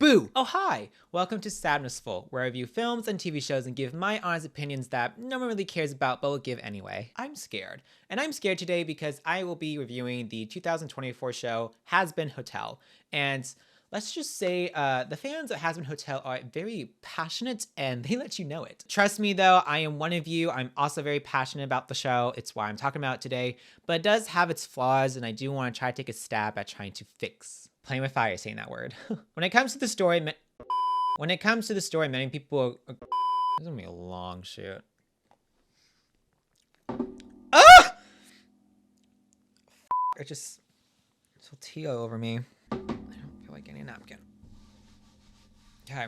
Boo! Oh hi! Welcome to Sadnessful, where I review films and TV shows and give my honest opinions that no one really cares about but will give anyway. I'm scared. And I'm scared today because I will be reviewing the 2024 show Hazbin Hotel. And let's just say the fans of Hazbin Hotel are very passionate and they let you know it. Trust me though, I am one of you. I'm also very passionate about the show. It's why I'm talking about it today. But it does have its flaws and I do want to try to take a stab at trying to fix. Playing with fire saying that word. When it comes to the story, many people... This is gonna be a long shoot. Ah! It just... tortilla over me. I don't feel like getting a napkin. Okay.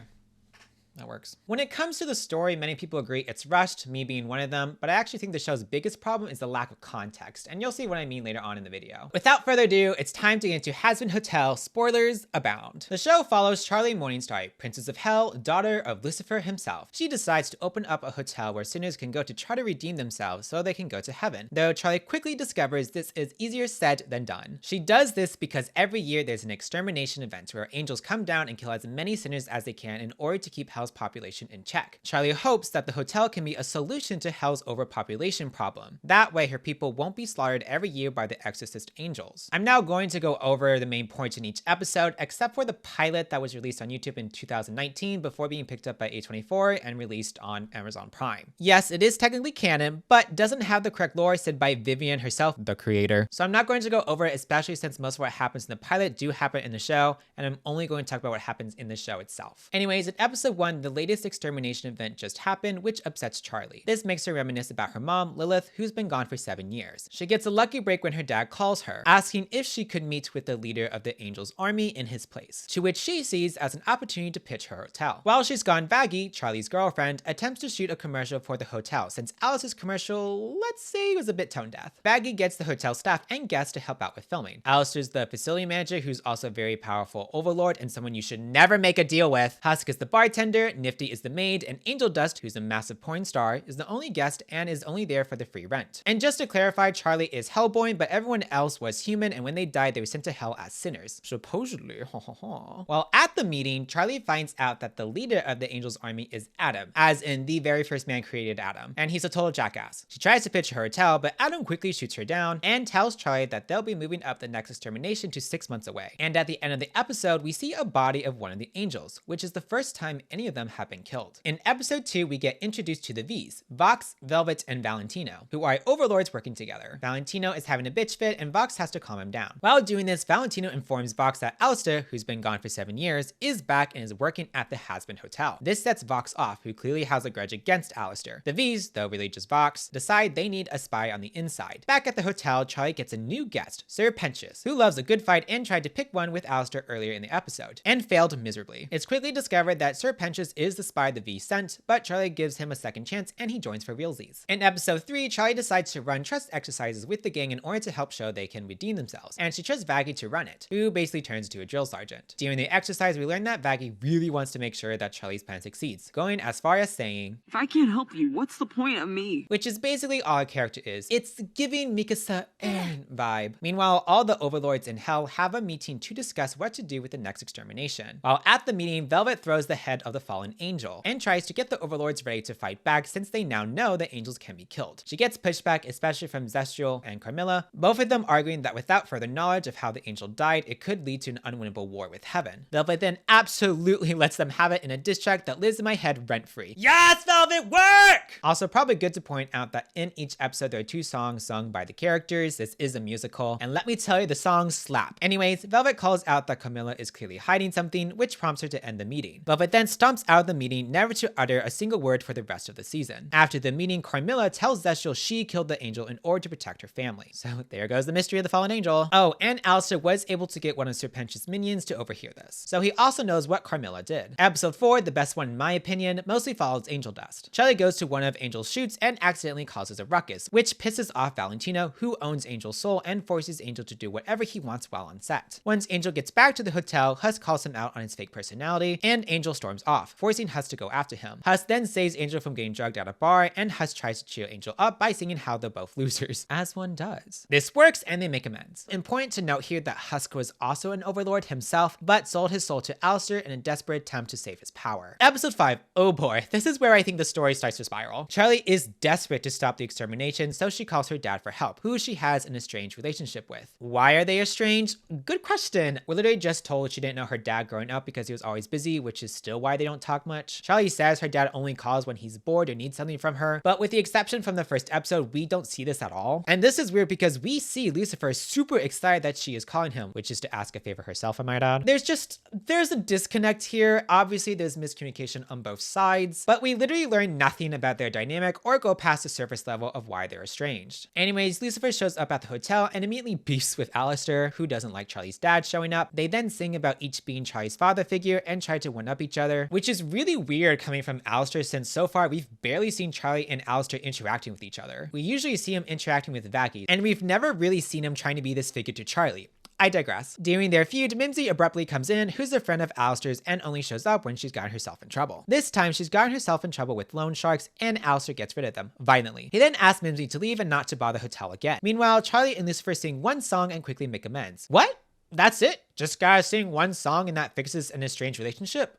That works. When it comes to the story, many people agree it's rushed, me being one of them, but I actually think the show's biggest problem is the lack of context, and you'll see what I mean later on in the video. Without further ado, it's time to get into Hazbin Hotel. Spoilers abound. The show follows Charlie Morningstar, Princess of Hell, daughter of Lucifer himself. She decides to open up a hotel where sinners can go to try to redeem themselves so they can go to heaven, though Charlie quickly discovers this is easier said than done. She does this because every year there's an extermination event where angels come down and kill as many sinners as they can in order to keep Hell's population in check. Charlie hopes that the hotel can be a solution to Hell's overpopulation problem. That way her people won't be slaughtered every year by the exorcist angels. I'm now going to go over the main points in each episode, except for the pilot that was released on YouTube in 2019 before being picked up by A24 and released on Amazon Prime. Yes, it is technically canon, but doesn't have the correct lore said by Vivian herself, the creator. So I'm not going to go over it, especially since most of what happens in the pilot do happen in the show, and I'm only going to talk about what happens in the show itself. Anyways, in episode 1, the latest extermination event just happened, which upsets Charlie. This makes her reminisce about her mom, Lilith, who's been gone for 7 years. She gets a lucky break when her dad calls her, asking if she could meet with the leader of the Angels army in his place, to which she sees as an opportunity to pitch her hotel. While she's gone, Vaggie, Charlie's girlfriend, attempts to shoot a commercial for the hotel, since Alice's commercial, let's say, was a bit tone deaf. Vaggie gets the hotel staff and guests to help out with filming. Alistair's the facility manager, who's also a very powerful overlord and someone you should never make a deal with. Husk is the bartender, Nifty is the maid, and Angel Dust, who's a massive porn star, is the only guest and is only there for the free rent. And just to clarify, Charlie is Hellboy, but everyone else was human, and when they died, they were sent to hell as sinners. Supposedly, While at the meeting, Charlie finds out that the leader of the Angels army is Adam, as in the very first man created Adam, and he's a total jackass. She tries to pitch her hotel, but Adam quickly shoots her down and tells Charlie that they'll be moving up the next extermination to 6 months away. And at the end of the episode, we see a body of one of the angels, which is the first time any of them have been killed. In episode 2, we get introduced to the V's, Vox, Velvet, and Valentino, who are overlords working together. Valentino is having a bitch fit and Vox has to calm him down. While doing this, Valentino informs Vox that Alistair, who's been gone for 7 years, is back and is working at the Hazbin Hotel. This sets Vox off, who clearly has a grudge against Alistair. The V's, though really just Vox, decide they need a spy on the inside. Back at the hotel, Charlie gets a new guest, Sir Pentious, who loves a good fight and tried to pick one with Alistair earlier in the episode, and failed miserably. It's quickly discovered that Sir Pentious is the spy the V sent, but Charlie gives him a second chance and he joins for realsies. In episode 3, Charlie decides to run trust exercises with the gang in order to help show they can redeem themselves, and she trusts Vaggie to run it, who basically turns into a drill sergeant. During the exercise, we learn that Vaggie really wants to make sure that Charlie's plan succeeds, going as far as saying, "If I can't help you, what's the point of me?" Which is basically all her character is. It's giving Mikasa Eren vibe. Meanwhile, all the overlords in Hell have a meeting to discuss what to do with the next extermination. While at the meeting, Velvet throws the head of the fallen angel and tries to get the overlords ready to fight back since they now know that angels can be killed. She gets pushback, especially from Zestial and Carmilla, both of them arguing that without further knowledge of how the angel died, it could lead to an unwinnable war with heaven. Velvet then absolutely lets them have it in a diss track that lives in my head rent-free. Yes, Velvet, work! Also, probably good to point out that in each episode there are 2 songs sung by the characters. This is a musical, and let me tell you, the songs slap. Anyways, Velvet calls out that Carmilla is clearly hiding something, which prompts her to end the meeting. Velvet then stomps out of the meeting, never to utter a single word for the rest of the season. After the meeting, Carmilla tells Zestial she killed the angel in order to protect her family. So there goes the mystery of the fallen angel. Oh, and Alistair was able to get one of Sir Pentious' minions to overhear this, so he also knows what Carmilla did. Episode 4, the best one in my opinion, mostly follows Angel Dust. Charlie goes to one of Angel's shoots and accidentally causes a ruckus, which pisses off Valentino, who owns Angel's soul and forces Angel to do whatever he wants while on set. Once Angel gets back to the hotel, Husk calls him out on his fake personality, and Angel storms off. off, forcing Hus to go after him. Hus then saves Angel from getting drugged at a bar, and Hus tries to cheer Angel up by singing how they're both losers, as one does. This works and they make amends. Important to note here that Husk was also an overlord himself, but sold his soul to Alistair in a desperate attempt to save his power. Episode 5, oh boy, this is where I think the story starts to spiral. Charlie is desperate to stop the extermination, so she calls her dad for help, who she has an estranged relationship with. Why are they estranged? Good question. We're literally just told she didn't know her dad growing up because he was always busy, which is still why they don't talk much. Charlie says her dad only calls when he's bored or needs something from her, but with the exception from the first episode, we don't see this at all. And this is weird because we see Lucifer super excited that she is calling him, which is to ask a favor herself, I might add. There's a disconnect here. Obviously, there's miscommunication on both sides, but we literally learn nothing about their dynamic or go past the surface level of why they're estranged. Anyways, Lucifer shows up at the hotel and immediately beefs with Alistair, who doesn't like Charlie's dad showing up. They then sing about each being Charlie's father figure and try to one-up each other, which is really weird coming from Alistair since so far we've barely seen Charlie and Alistair interacting with each other. We usually see him interacting with Vaggie, and we've never really seen him trying to be this figure to Charlie. I digress. During their feud, Mimsy abruptly comes in, who's a friend of Alistair's and only shows up when she's gotten herself in trouble. This time, she's gotten herself in trouble with loan sharks, and Alistair gets rid of them, violently. He then asks Mimsy to leave and not to bother Hotel again. Meanwhile, Charlie and Lucifer sing one song and quickly make amends. What? That's it? Just gotta sing one song and that fixes an estranged relationship?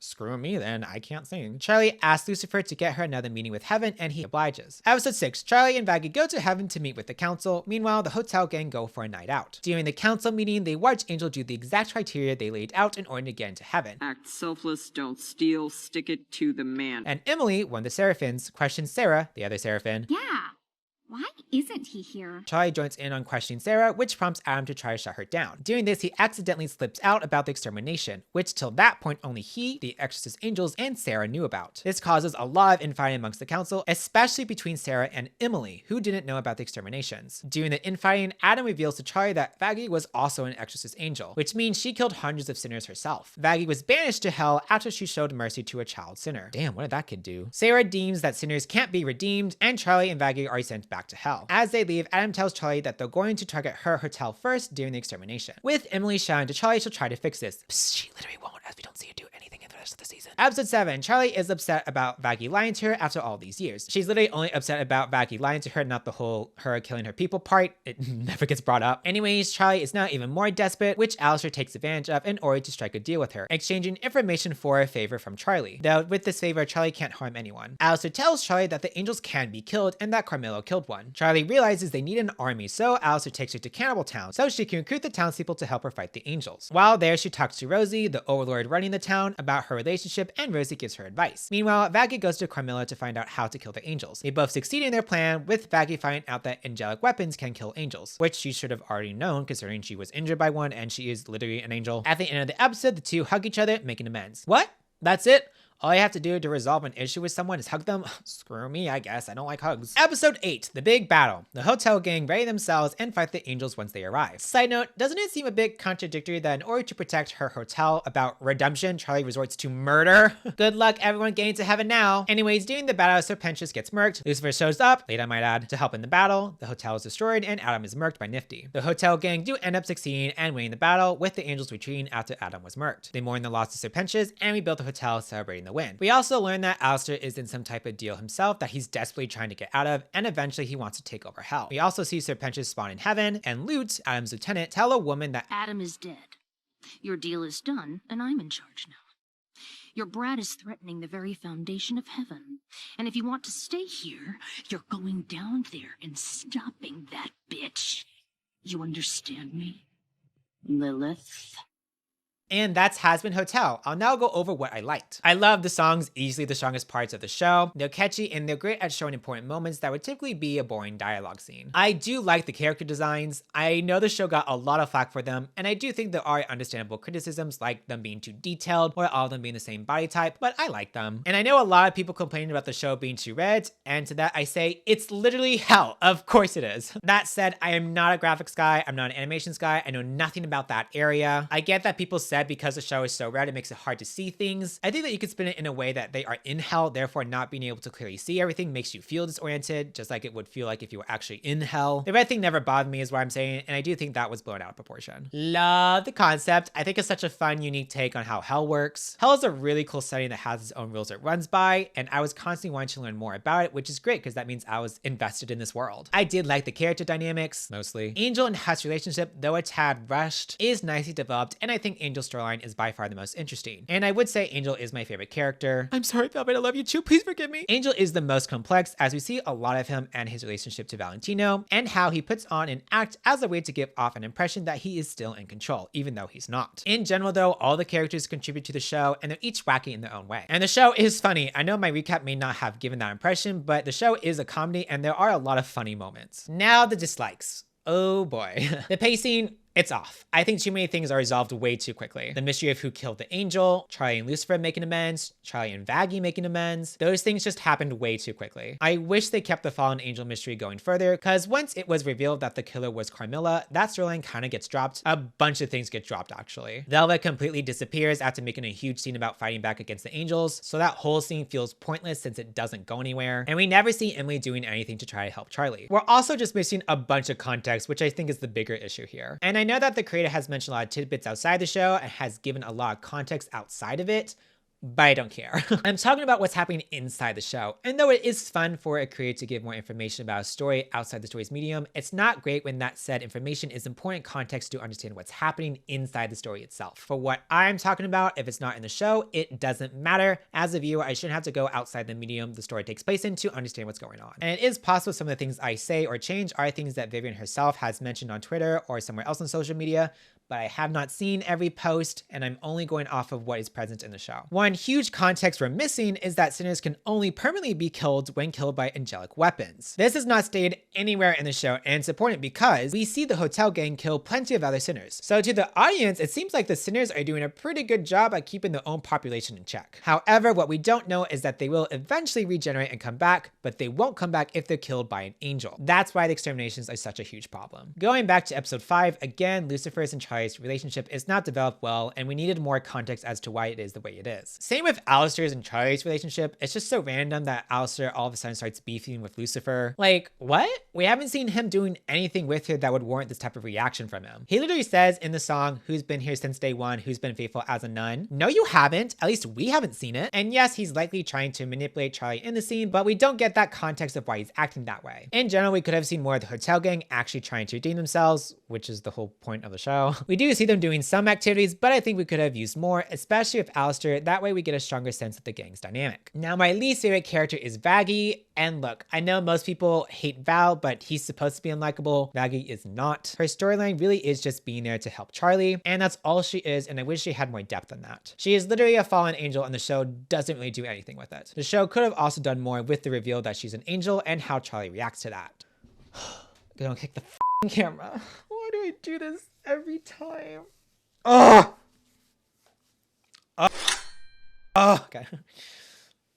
Screw me then, I can't sing. Charlie asks Lucifer to get her another meeting with Heaven, and he obliges. Episode 6, Charlie and Vaggie go to Heaven to meet with the council. Meanwhile, the hotel gang go for a night out. During the council meeting, they watch Angel do the exact criteria they laid out in order to get into Heaven. Act selfless, don't steal, stick it to the man. And Emily, one of the Seraphins, questions Sarah, the other Seraphim. Yeah. Why isn't he here? Charlie joins in on questioning Sarah, which prompts Adam to try to shut her down. Doing this, he accidentally slips out about the extermination, which till that point only he, the Exorcist angels, and Sarah knew about. This causes a lot of infighting amongst the council, especially between Sarah and Emily, who didn't know about the exterminations. During the infighting, Adam reveals to Charlie that Vaggie was also an Exorcist angel, which means she killed hundreds of sinners herself. Vaggie was banished to hell after she showed mercy to a child sinner. Damn, what did that kid do? Sarah deems that sinners can't be redeemed, and Charlie and Vaggie are sent back to hell. As they leave, Adam tells Charlie that they're going to target her hotel first during the extermination. With Emily shouting to Charlie, she'll try to fix this. Psst, she literally won't, as we don't see her do anything in the rest of the season. Episode 7, Charlie is upset about Vaggie lying to her after all these years. She's literally only upset about Vaggie lying to her, not the whole her killing her people part. It never gets brought up. Anyways, Charlie is now even more desperate, which Alistair takes advantage of in order to strike a deal with her, exchanging information for a favor from Charlie. Though with this favor, Charlie can't harm anyone. Alistair tells Charlie that the angels can be killed and that Carmelo killed one. Charlie realizes they need an army, so Alistair takes her to Cannibal Town so she can recruit the townspeople to help her fight the angels. While there, she talks to Rosie, the overlord running the town, about her relationship, and Rosie gives her advice. Meanwhile, Vaggie goes to Carmilla to find out how to kill the angels. They both succeed in their plan, with Vaggie finding out that angelic weapons can kill angels, which she should have already known considering she was injured by one and she is literally an angel. At the end of the episode, the two hug each other, making amends. What? That's it? All you have to do to resolve an issue with someone is hug them? Screw me, I guess. I don't like hugs. Episode 8, The Big Battle. The hotel gang ready themselves and fight the angels once they arrive. Side note, doesn't it seem a bit contradictory that in order to protect her hotel about redemption, Charlie resorts to murder? Good luck everyone getting to heaven now. Anyways, during the battle, Serpentius gets murked. Lucifer shows up, late I might add, to help in the battle. The hotel is destroyed and Adam is murked by Nifty. The hotel gang do end up succeeding and winning the battle, with the angels retreating after Adam was murked. They mourn the loss of Serpentius and rebuild the hotel, celebrating the win. We also learn that Alistair is in some type of deal himself that he's desperately trying to get out of, and eventually he wants to take over hell. We also see Serpentius spawn in heaven, and Lute, Adam's lieutenant, tell a woman that Adam is dead. Your deal is done, and I'm in charge now. Your brat is threatening the very foundation of heaven. And if you want to stay here, you're going down there and stopping that bitch. You understand me, Lilith? And that's Hazbin Hotel. I'll now go over what I liked. I love the songs, easily the strongest parts of the show. They're catchy and they're great at showing important moments that would typically be a boring dialogue scene. I do like the character designs. I know the show got a lot of flack for them, and I do think there are understandable criticisms like them being too detailed or all of them being the same body type, but I like them. And I know a lot of people complaining about the show being too red, and to that I say, it's literally hell. Of course it is. That said, I am not a graphics guy. I'm not an animations guy. I know nothing about that area. I get that people said said, because the show is so red, it makes it hard to see things. I think that you could spin it in a way that they are in hell, therefore not being able to clearly see everything makes you feel disoriented, just like it would feel like if you were actually in hell. The red thing never bothered me is what I'm saying, and I do think that was blown out of proportion. Love the concept. I think it's such a fun, unique take on how hell works. Hell is a really cool setting that has its own rules it runs by, and I was constantly wanting to learn more about it, which is great because that means I was invested in this world. I did like the character dynamics, mostly. Angel and Hush's relationship, though a tad rushed, is nicely developed, and I think Angel's storyline is by far the most interesting. And I would say Angel is my favorite character. I'm sorry, Velvet, I love you too. Please forgive me. Angel is the most complex, as we see a lot of him and his relationship to Valentino, and how he puts on an act as a way to give off an impression that he is still in control, even though he's not. In general, though, all the characters contribute to the show, and they're each wacky in their own way. And the show is funny. I know my recap may not have given that impression, but the show is a comedy, and there are a lot of funny moments. Now the dislikes. Oh boy. The pacing, it's off. I think too many things are resolved way too quickly. The mystery of who killed the angel, Charlie and Lucifer making amends, Charlie and Vaggie making amends, those things just happened way too quickly. I wish they kept the fallen angel mystery going further, because once it was revealed that the killer was Carmilla, that storyline kind of gets dropped. A bunch of things get dropped, actually. Velvet completely disappears after making a huge scene about fighting back against the angels, so that whole scene feels pointless since it doesn't go anywhere, and we never see Emily doing anything to try to help Charlie. We're also just missing a bunch of context, which I think is the bigger issue here. And I know that the creator has mentioned a lot of tidbits outside the show and has given a lot of context outside of it, but I don't care. I'm talking about what's happening inside the show. And though it is fun for a creator to give more information about a story outside the story's medium, it's not great when that said information is important context to understand what's happening inside the story itself. For what I'm talking about, if it's not in the show, it doesn't matter. As a viewer, I shouldn't have to go outside the medium the story takes place in to understand what's going on. And it is possible some of the things I say or change are things that Vivian herself has mentioned on Twitter or somewhere else on social media, but I have not seen every post, and I'm only going off of what is present in the show. One huge context we're missing is that sinners can only permanently be killed when killed by angelic weapons. This is not stated anywhere in the show, and it's important because we see the hotel gang kill plenty of other sinners. So to the audience, it seems like the sinners are doing a pretty good job at keeping their own population in check. However, what we don't know is that they will eventually regenerate and come back, but they won't come back if they're killed by an angel. That's why the exterminations are such a huge problem. Going back to episode 5, again, Lucifer's and Charlie's relationship is not developed well, and we needed more context as to why it is the way it is. Same with Alistair's and Charlie's relationship. It's just so random that Alistair all of a sudden starts beefing with Lucifer. Like, what? We haven't seen him doing anything with her that would warrant this type of reaction from him. He literally says in the song, "Who's been here since day one? Who's been faithful as a nun?" No, you haven't. At least we haven't seen it. And yes, he's likely trying to manipulate Charlie in the scene, but we don't get that context of why he's acting that way. In general, we could have seen more of the hotel gang actually trying to redeem themselves, which is the whole point of the show. We do see them doing some activities, but I think we could have used more, especially with Alistair. That way we get a stronger sense of the gang's dynamic. Now, my least favorite character is Vaggie. And look, I know most people hate Val, but he's supposed to be unlikable. Vaggie is not. Her storyline really is just being there to help Charlie, and that's all she is, and I wish she had more depth than that. She is literally a fallen angel, and the show doesn't really do anything with it. The show could have also done more with the reveal that she's an angel and how Charlie reacts to that. Don't kick the camera. Why do I do this every time? Oh! Okay.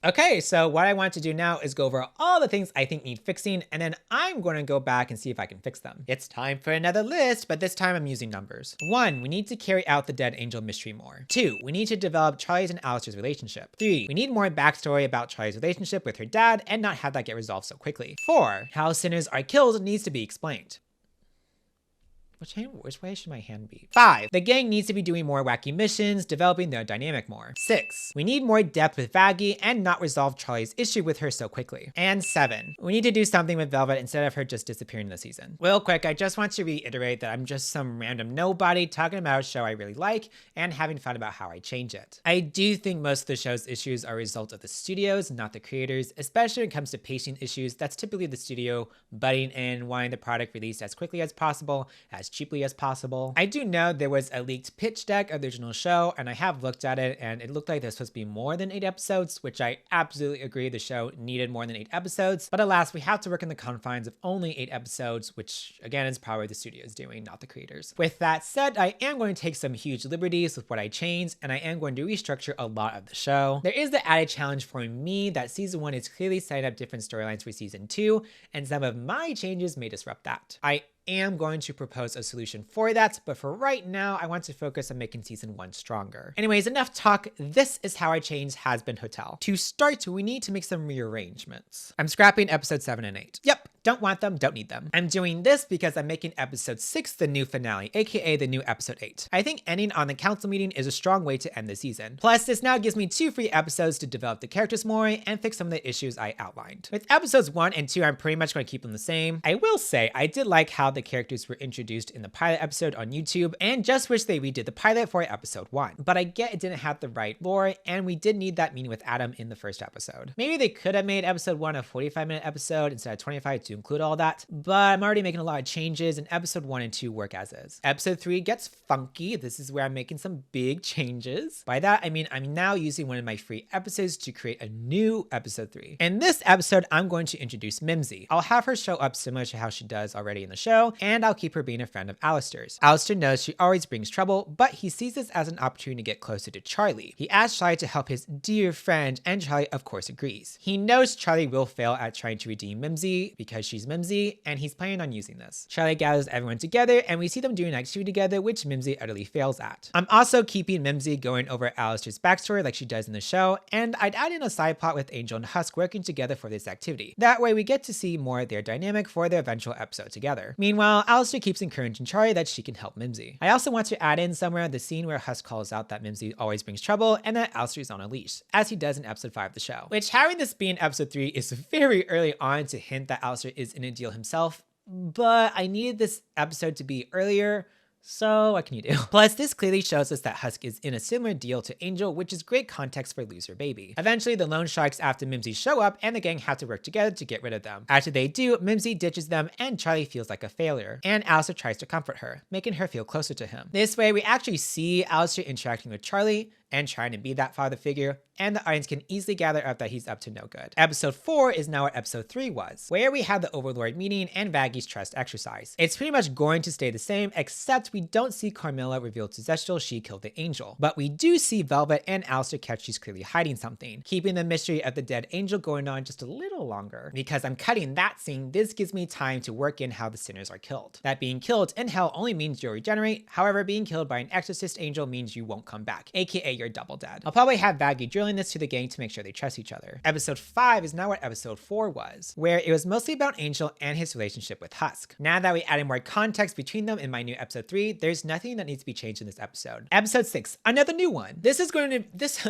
Okay, so what I want to do now is go over all the things I think need fixing, and then I'm going to go back and see if I can fix them. It's time for another list, but this time I'm using numbers. 1, we need to carry out the dead angel mystery more. 2, we need to develop Charlie's and Alistair's relationship. 3, we need more backstory about Charlie's relationship with her dad and not have that get resolved so quickly. 4, how sinners are killed needs to be explained. Which way should my hand be? 5, the gang needs to be doing more wacky missions, developing their dynamic more. 6, we need more depth with Vaggie and not resolve Charlie's issue with her so quickly. And 7, we need to do something with Velvet instead of her just disappearing in the season. Real quick, I just want to reiterate that I'm just some random nobody talking about a show I really like and having fun about how I change it. I do think most of the show's issues are a result of the studios, not the creators, especially when it comes to pacing issues. That's typically the studio butting in, wanting the product released as quickly as possible, as cheaply as possible. I do know there was a leaked pitch deck of the original show, and I have looked at it, and it looked like there's supposed to be more than 8 episodes, which I absolutely agree the show needed more than 8 episodes. But alas, we have to work in the confines of only 8 episodes, which again is probably the studio's doing, not the creators. With that said, I am going to take some huge liberties with what I changed, and I am going to restructure a lot of the show. There is the added challenge for me that season 1 is clearly setting up different storylines for season 2, and some of my changes may disrupt that. I am going to propose a solution for that, but for right now, I want to focus on making season 1 stronger. Anyways, enough talk. This is how I changed Hazbin Hotel. To start, we need to make some rearrangements. I'm scrapping episode 7 and 8. Yep, don't want them, don't need them. I'm doing this because I'm making episode 6 the new finale, aka the new episode 8. I think ending on the council meeting is a strong way to end the season. Plus, this now gives me 2 free episodes to develop the characters more and fix some of the issues I outlined. With episodes 1 and 2, I'm pretty much going to keep them the same. I will say, I did like how the characters were introduced in the pilot episode on YouTube, and just wish they redid the pilot for episode 1. But I get it didn't have the right lore, and we did need that meeting with Adam in the first episode. Maybe they could have made episode 1 a 45-minute episode instead of 25 to include all that, but I'm already making a lot of changes, and episode 1 and 2 work as is. Episode 3 gets funky. This is where I'm making some big changes. By that, I mean I'm now using one of my free episodes to create a new episode 3. In this episode, I'm going to introduce Mimsy. I'll have her show up similar to how she does already in the show, and I'll keep her being a friend of Alistair's. Alistair knows she always brings trouble, but he sees this as an opportunity to get closer to Charlie. He asks Charlie to help his dear friend, and Charlie of course agrees. He knows Charlie will fail at trying to redeem Mimsy because she's Mimsy, and he's planning on using this. Charlie gathers everyone together, and we see them doing activity together, which Mimsy utterly fails at. I'm also keeping Mimsy going over Alistair's backstory like she does in the show, and I'd add in a side plot with Angel and Husk working together for this activity. That way we get to see more of their dynamic for their eventual episode together. Meanwhile, Alistair keeps encouraging Charlie that she can help Mimsy. I also want to add in somewhere the scene where Husk calls out that Mimsy always brings trouble and that Alistair is on a leash, as he does in episode 5 of the show. Which, having this be in episode 3 is very early on to hint that Alistair is in a deal himself, but I needed this episode to be earlier, so what can you do? Plus, this clearly shows us that Husk is in a similar deal to Angel, which is great context for Loser Baby. Eventually, the loan sharks after Mimsy show up, and the gang have to work together to get rid of them. After they do, Mimsy ditches them, and Charlie feels like a failure. And Alistair tries to comfort her, making her feel closer to him. This way, we actually see Alistair interacting with Charlie, and trying to be that father figure, and the audience can easily gather up that he's up to no good. Episode 4 is now what episode 3 was, where we had the Overlord meeting and Vaggy's trust exercise. It's pretty much going to stay the same, except we don't see Carmilla reveal to Zestial she killed the angel. But we do see Velvet and Alistair catch she's clearly hiding something, keeping the mystery of the dead angel going on just a little longer. Because I'm cutting that scene, this gives me time to work in how the sinners are killed. That being killed in hell only means you'll regenerate, however being killed by an exorcist angel means you won't come back, aka you're double dead. I'll probably have Vaggy drilling this to the gang to make sure they trust each other. Episode 5 is now what episode 4 was, where it was mostly about Angel and his relationship with Husk. Now that we added more context between them in my new episode 3, there's nothing that needs to be changed in this episode. Episode 6, another new one. This is going to this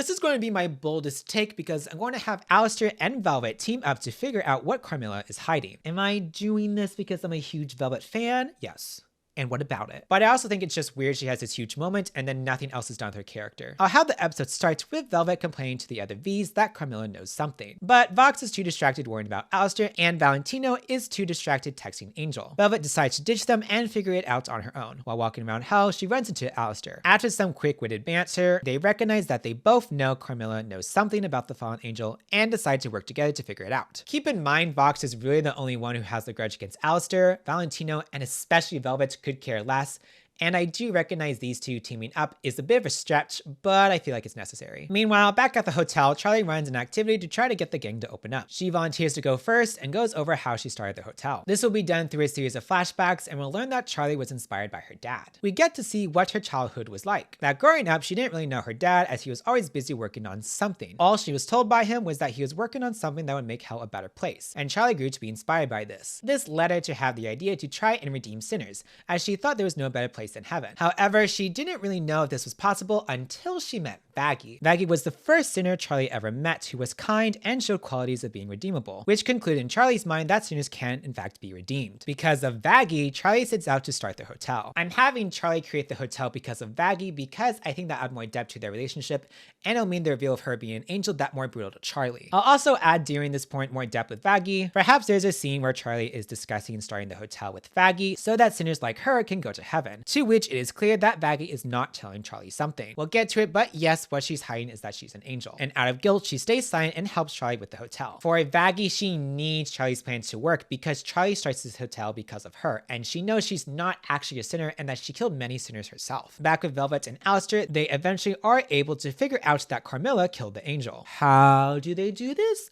is going to be my boldest take because I'm going to have Alistair and Velvet team up to figure out what Carmilla is hiding. Am I doing this because I'm a huge Velvet fan? Yes. And what about it? But I also think it's just weird she has this huge moment and then nothing else is done with her character. I'll have the episode start with Velvet complaining to the other Vs that Carmilla knows something. But Vox is too distracted worrying about Alistair and Valentino is too distracted texting Angel. Velvet decides to ditch them and figure it out on her own. While walking around hell, she runs into Alistair. After some quick-witted banter, they recognize that they both know Carmilla knows something about the fallen angel and decide to work together to figure it out. Keep in mind, Vox is really the only one who has the grudge against Alistair. Valentino, and especially Velvet, could care less, and I do recognize these two teaming up is a bit of a stretch, but I feel like it's necessary. Meanwhile, back at the hotel, Charlie runs an activity to try to get the gang to open up. She volunteers to go first and goes over how she started the hotel. This will be done through a series of flashbacks, and we'll learn that Charlie was inspired by her dad. We get to see what her childhood was like. That growing up, she didn't really know her dad as he was always busy working on something. All she was told by him was that he was working on something that would make hell a better place, and Charlie grew to be inspired by this. This led her to have the idea to try and redeem sinners, as she thought there was no better place than heaven. However, she didn't really know if this was possible until she met Vaggy. Vaggy was the first sinner Charlie ever met who was kind and showed qualities of being redeemable, which concluded in Charlie's mind that sinners can in fact be redeemed. Because of Vaggy, Charlie sets out to start the hotel. I'm having Charlie create the hotel because of Vaggy because I think that adds more depth to their relationship, and it'll mean the reveal of her being an angel that more brutal to Charlie. I'll also add during this point more depth with Vaggy. Perhaps there's a scene where Charlie is discussing starting the hotel with Vaggy so that sinners like her can go to heaven, to which it is clear that Vaggy is not telling Charlie something. We'll get to it, but yes, what she's hiding is that she's an angel. And out of guilt, she stays silent and helps Charlie with the hotel. For Vaggy, she needs Charlie's plans to work because Charlie starts this hotel because of her, and she knows she's not actually a sinner and that she killed many sinners herself. Back with Velvet and Alistair, they eventually are able to figure out that Carmilla killed the angel. How do they do this?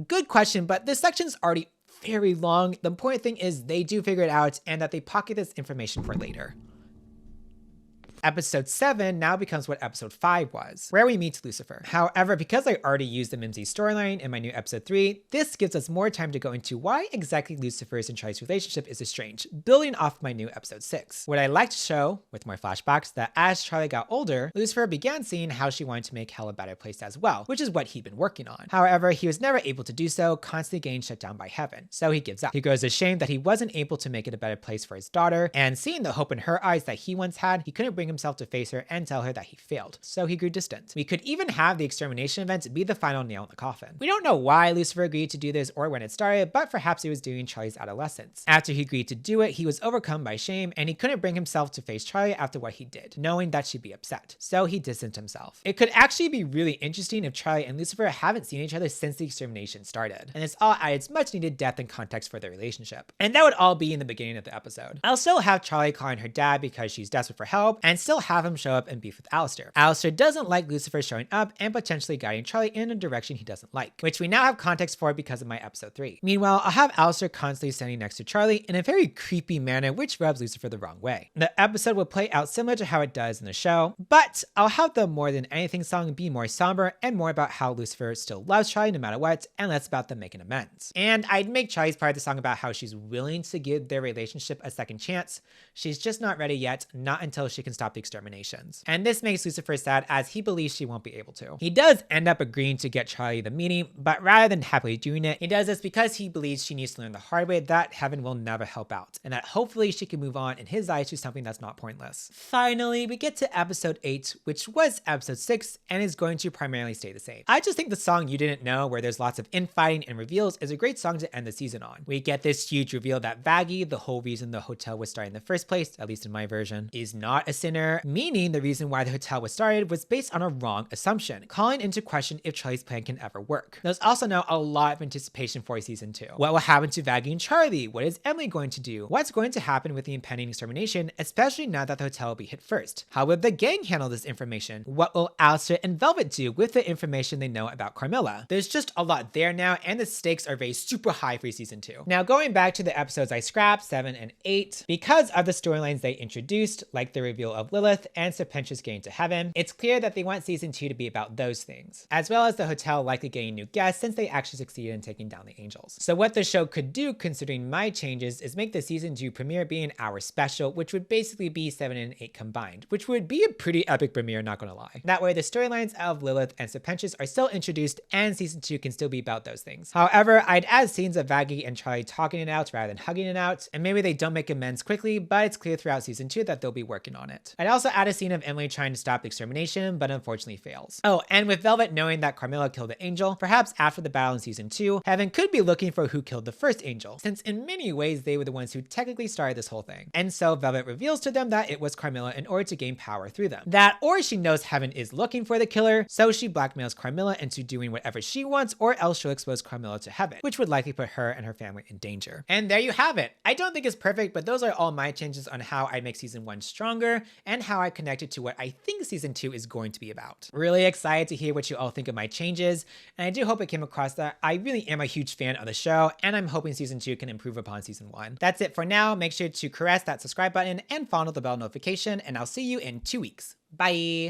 Good question, but this section's already very long. The important thing is they do figure it out and that they pocket this information for later. Episode 7 now becomes what episode 5 was, where we meet Lucifer. However, because I already used the Mimsy storyline in my new episode 3, this gives us more time to go into why exactly Lucifer's and Charlie's relationship is estranged, building off my new episode 6. What I like to show, with more flashbacks, that as Charlie got older, Lucifer began seeing how she wanted to make hell a better place as well, which is what he'd been working on. However, he was never able to do so, constantly getting shut down by heaven, so he gives up. He grows ashamed that he wasn't able to make it a better place for his daughter, and seeing the hope in her eyes that he once had, he couldn't bring himself to face her and tell her that he failed, so he grew distant. We could even have the extermination event be the final nail in the coffin. We don't know why Lucifer agreed to do this or when it started, but perhaps it was during Charlie's adolescence. After he agreed to do it, he was overcome by shame and he couldn't bring himself to face Charlie after what he did, knowing that she'd be upset, so he distanced himself. It could actually be really interesting if Charlie and Lucifer haven't seen each other since the extermination started, and it's all adds much needed depth and context for their relationship. And that would all be in the beginning of the episode. I'll still have Charlie calling her dad because she's desperate for help, and still have him show up and beef with Alistair. Alistair doesn't like Lucifer showing up and potentially guiding Charlie in a direction he doesn't like, which we now have context for because of my episode 3. Meanwhile, I'll have Alistair constantly standing next to Charlie in a very creepy manner, which rubs Lucifer the wrong way. The episode will play out similar to how it does in the show, but I'll have the More Than Anything song be more somber and more about how Lucifer still loves Charlie no matter what, and less about them making amends. And I'd make Charlie's part of the song about how she's willing to give their relationship a second chance. She's just not ready yet, not until she can stop the exterminations. And this makes Lucifer sad as he believes she won't be able to. He does end up agreeing to get Charlie the meeting, but rather than happily doing it, he does this because he believes she needs to learn the hard way that heaven will never help out, and that hopefully she can move on in his eyes to something that's not pointless. Finally, we get to episode 8, which was episode 6, and is going to primarily stay the same. I just think the song You Didn't Know, where there's lots of infighting and reveals, is a great song to end the season on. We get this huge reveal that Vaggie, the whole reason the hotel was started in the first place, at least in my version, is not a sinner, meaning the reason why the hotel was started was based on a wrong assumption, calling into question if Charlie's plan can ever work. There's also now a lot of anticipation for season 2. What will happen to Vaggie and Charlie? What is Emily going to do? What's going to happen with the impending extermination, especially now that the hotel will be hit first? How will the gang handle this information? What will Alistair and Velvet do with the information they know about Carmilla? There's just a lot there now, and the stakes are very super high for season 2. Now, going back to the episodes I scrapped, 7 and 8, because of the storylines they introduced, like the reveal of Lilith and Serpentius getting to heaven, it's clear that they want season 2 to be about those things, as well as the hotel likely getting new guests since they actually succeeded in taking down the angels. So what the show could do, considering my changes, is make the season 2 premiere be an hour special, which would basically be 7 and 8 combined, which would be a pretty epic premiere, not gonna lie. That way the storylines of Lilith and Serpentius are still introduced and season 2 can still be about those things. However, I'd add scenes of Vaggie and Charlie talking it out rather than hugging it out, and maybe they don't make amends quickly, but it's clear throughout season 2 that they'll be working on it. I'd also add a scene of Emily trying to stop the extermination, but unfortunately fails. Oh, and with Velvet knowing that Carmilla killed the angel, perhaps after the battle in season 2, Heaven could be looking for who killed the first angel, since in many ways they were the ones who technically started this whole thing. And so Velvet reveals to them that it was Carmilla in order to gain power through them. That, or she knows Heaven is looking for the killer, so she blackmails Carmilla into doing whatever she wants, or else she'll expose Carmilla to Heaven, which would likely put her and her family in danger. And there you have it. I don't think it's perfect, but those are all my changes on how I make season 1 stronger and how I connect it to what I think season 2 is going to be about. Really excited to hear what you all think of my changes, and I do hope it came across that I really am a huge fan of the show, and I'm hoping season 2 can improve upon season 1. That's it for now. Make sure to caress that subscribe button and follow the bell notification, and I'll see you in 2 weeks. Bye!